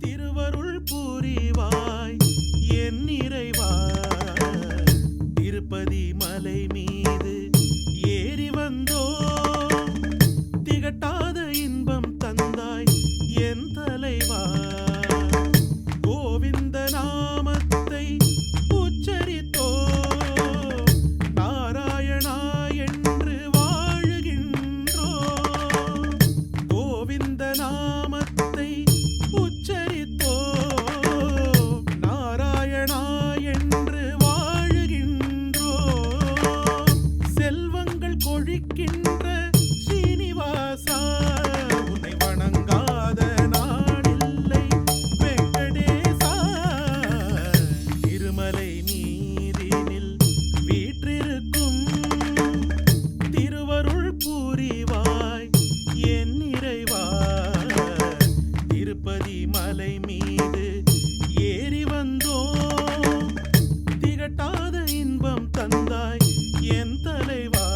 திருவருள் புரிவாய் என் இறைவா. திருப்பதி மலை மீது ஏறி வந்தோ திகட்டாத இன்பம் தந்தாய் என் தலைவா. கோவிந்த நாமத்தை உச்சரித்தோ நாராயணா என்று வாழுகின்றோ. கோவிந்த நாமத்தை உச்சரித்தோ நாராயணா என்று வாழுகின்றோ. செல்வங்கள் கொழிக்கின்ற ஸ்ரீனிவாசா, உன்னை வணங்காத நாடில்லை வெங்கடேசா. திருமலை மீதினில் வீற்றிருக்கும் திருவருள் புரிவாய் என் இறைவா. திருப்பதி மலை மீது ஏறி வந்தோ திகட்டாத இன்பம் தந்தாய் என் தலைவா.